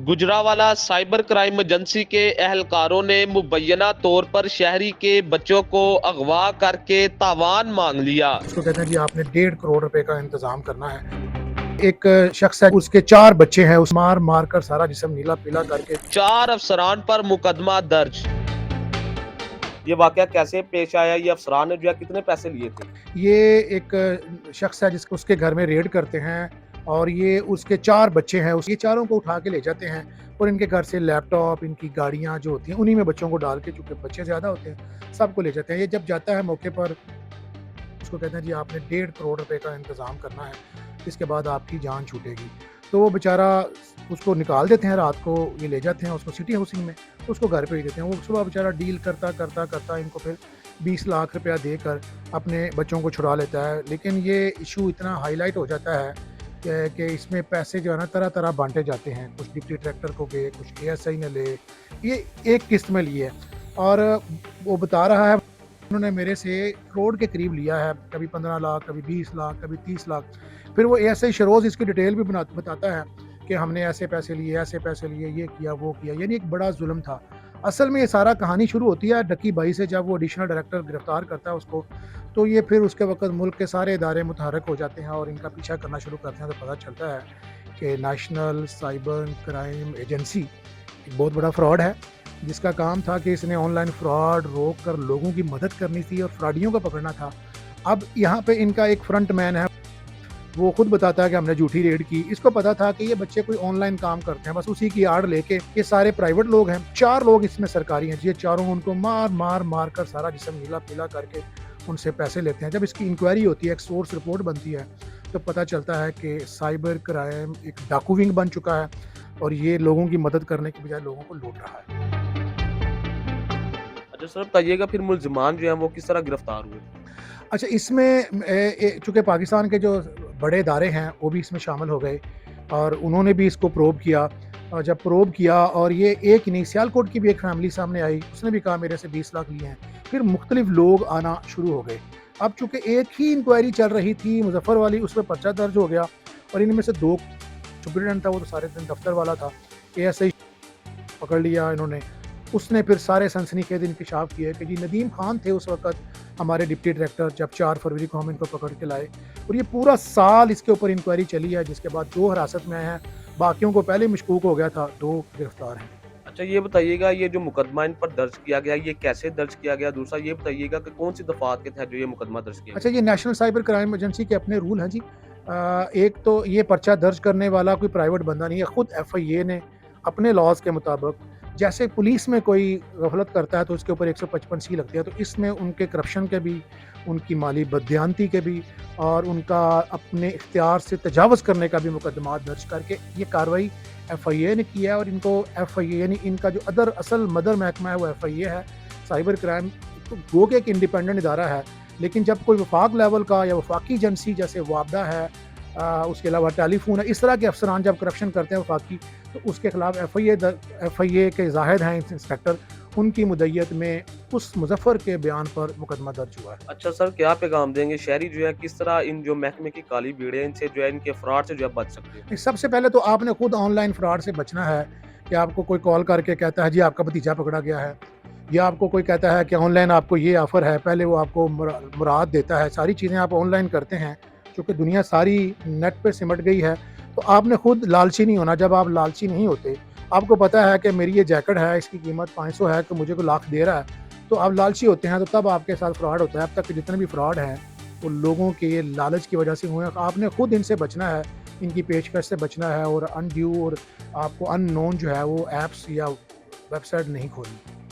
Gujranwala cyber crime agency के एहलकारों ने मुबैना तौर पर शहरी के बच्चों को अगवा करके तावान मांग लिया। उसको कहते हैं जी आपने 1.5 करोड़ रुपए का इंतजाम करना है। एक शख्स है, उसके 4 बच्चे हैं, उस मार मार कर सारा जिस्म नीला पीला करके 4 अफसरान पर मुकदमा दर्ज। ये वाकया कैसे पेश आया? ये अफसरान ने जो है कितने पैसे लिए थे? ये एक शख्स है जिसको उसके घर में रेड करते हैं और ये उसके 4 बच्चे हैं, ये चारों को उठा के ले जाते हैं और इनके घर से लैपटॉप, इनकी गाड़ियाँ जो होती हैं उन्हीं में बच्चों को डाल के, चूँकि बच्चे ज़्यादा होते हैं, सबको ले जाते हैं। ये जब जाता है मौके पर, उसको कहते हैं जी आपने 1.5 करोड़ रुपए का इंतज़ाम करना है, इसके बाद आपकी जान छूटेगी। तो वो बेचारा, उसको निकाल देते हैं रात को, ये ले जाते हैं उसको सिटी हाउसिंग में, तो उसको घर पे ही देते हैं। वो सुबह बेचारा डील करता करता करता इनको फिर 20 लाख रुपया देकर अपने बच्चों को छुड़ा लेता है। लेकिन ये इशू इतना हाईलाइट हो जाता है कि इसमें पैसे जो है ना तरह तरह बांटे जाते हैं। कुछ डिप्टी डायरेक्टर को गए, कुछ एएसआई ने ले, ये एक किस्त में लिए। और वो बता रहा है उन्होंने मेरे से करोड़ के करीब लिया है, कभी 15 लाख, कभी 20 लाख, कभी 30 लाख। फिर वो एएसआई शरोज इसकी डिटेल भी बताता है कि हमने ऐसे पैसे लिए, ऐसे पैसे लिए, ये किया, वो किया, यानी एक बड़ा जुल्म था। असल में ये सारा कहानी शुरू होती है डकी भाई से, जब वो एडिशनल डायरेक्टर गिरफ्तार करता है उसको, तो ये फिर उसके वक्त मुल्क के सारे इदारे मुतहरक हो जाते हैं और इनका पीछा करना शुरू करते हैं। तो पता चलता है कि नेशनल साइबर क्राइम एजेंसी एक बहुत बड़ा फ्रॉड है, जिसका काम था कि इसने ऑनलाइन फ्रॉड रोक कर लोगों की मदद करनी थी और फ्रॉडियों को पकड़ना था। अब यहाँ पे इनका एक फ्रंट मैन है, वो खुद बताता है कि हमने झूठी रेड की। इसको पता था कि ये बच्चे कोई ऑनलाइन काम करते हैं, बस उसी की आड़ लेके ये सारे प्राइवेट लोग हैं। 4 लोग इसमें सरकारी हैं, ये चारों उनको मार मार मार कर सारा जिस्म नीला पीला करके उनसे पैसे लेते हैं। जब इसकी इंक्वायरी होती है, एक सोर्स रिपोर्ट बनती है, तो पता चलता है कि साइबर क्राइम एक डाकू विंग बन चुका है और ये लोगों की मदद करने की बजाय लोगों को लूट रहा है। अच्छा सर, बताइएगा फिर मुल्ज़िमान जो हैं वो किस तरह गिरफ्तार हुए? अच्छा, इसमें चूँकि पाकिस्तान के जो बड़े इदारे हैं वो भी इसमें शामिल हो गए और उन्होंने भी इसको प्रोब किया। और जब प्रोब किया और ये एक ही नहीं, सियालकोट की भी एक फैमिली सामने आई, उसने भी कहा मेरे से 20 लाख लिए हैं। फिर मुख्तलिफ लोग आना शुरू हो गए। अब चूँकि एक ही इंक्वायरी चल रही थी मुज़फ़्फ़र वाली, उसमें पर्चा दर्ज हो गया और इनमें से 2, सुपरिटेंडेंट था वो तो सारे दिन दफ्तर वाला था, एएसआई पकड़ लिया इन्होंने। उसने फिर सारे सनसनीखेज़ इंकशाफ किए कि जी नदीम खान थे उस वक़्त हमारे डिप्टी डायरेक्टर, जब 4 फरवरी को हम इनको पकड़ के लाए और ये पूरा साल इसके ऊपर इंक्वायरी चली है, जिसके बाद 2 हिरासत में आए हैं। बाकियों को पहले मशकूक हो गया था, 2 गिरफ्तार हैं। अच्छा ये बताइएगा, ये जो मुकदमा इन पर दर्ज किया गया, ये कैसे दर्ज किया गया? दूसरा ये बताइएगा कि कौन-सी दफ़ात के तहत जो ये मुकदमा दर्ज किया अच्छा, गया? ये नेशनल साइबर क्राइम एजेंसी के अपने रूल हैं जी। एक तो ये पर्चा दर्ज करने वाला कोई प्राइवेट बंदा नहीं है, खुद एफआईए ने अपने लॉज के मुताबिक, जैसे पुलिस में कोई गफलत करता है तो उसके ऊपर 155 सी लगती है, तो इसमें उनके करप्शन के भी, उनकी माली बदयांती के भी और उनका अपने इख्तियार से तजावज़ करने का भी मुकदमा दर्ज करके ये कार्रवाई एफआईए ने की है। और इनको एफआईए यानी इनका जो असल मदर महकमा है वो एफआईए है। साइबर क्राइम तो गो के एक इंडिपेंडेंट इदारा है, लेकिन जब कोई वफाक लेवल का या वफाकी एजेंसी जैसे वापडा है, उसके अलावा टेलीफोन है, इस तरह के अफसरान जब करप्शन करते हैं वफाकी, तो उसके खिलाफ एफआईए के जाहिद हैं इंस्पेक्टर, उनकी मुद्दत में उस मुजफ्फर के बयान पर मुकदमा दर्ज हुआ है। अच्छा सर, क्या पैगाम देंगे शहरी जो है किस तरह इन जो महकमे की काली भीड़ है इनसे जो है, इनके फ्रॉड से जो है बच सकते हैं? सबसे पहले तो आपने खुद ऑनलाइन फ्रॉड से बचना है कि आपको कोई कॉल करके कहता है जी आपका भतीजा पकड़ा गया है, या आपको कोई कहता है कि ऑनलाइन आपको ये ऑफ़र है, पहले वो आपको मुराद देता है। सारी चीज़ें आप ऑनलाइन करते हैं, चूँकि दुनिया सारी नेट पे सिमट गई है, तो आपने खुद लालची नहीं होना। जब आप लालची नहीं होते, आपको पता है कि मेरी ये जैकेट है, इसकी कीमत 500 है, तो मुझे कोई लाख दे रहा है, तो आप लालची होते हैं, तो तब आपके साथ फ्रॉड होता है। अब तक के जितने भी फ्रॉड हैं, वो लोगों के ये लालच की वजह से हुए हैं। आपने खुद इनसे बचना है, इनकी पेशकश से बचना है और अनड्यू और आपको अननोन जो है वो ऐप्स या वेबसाइट नहीं खोलनी।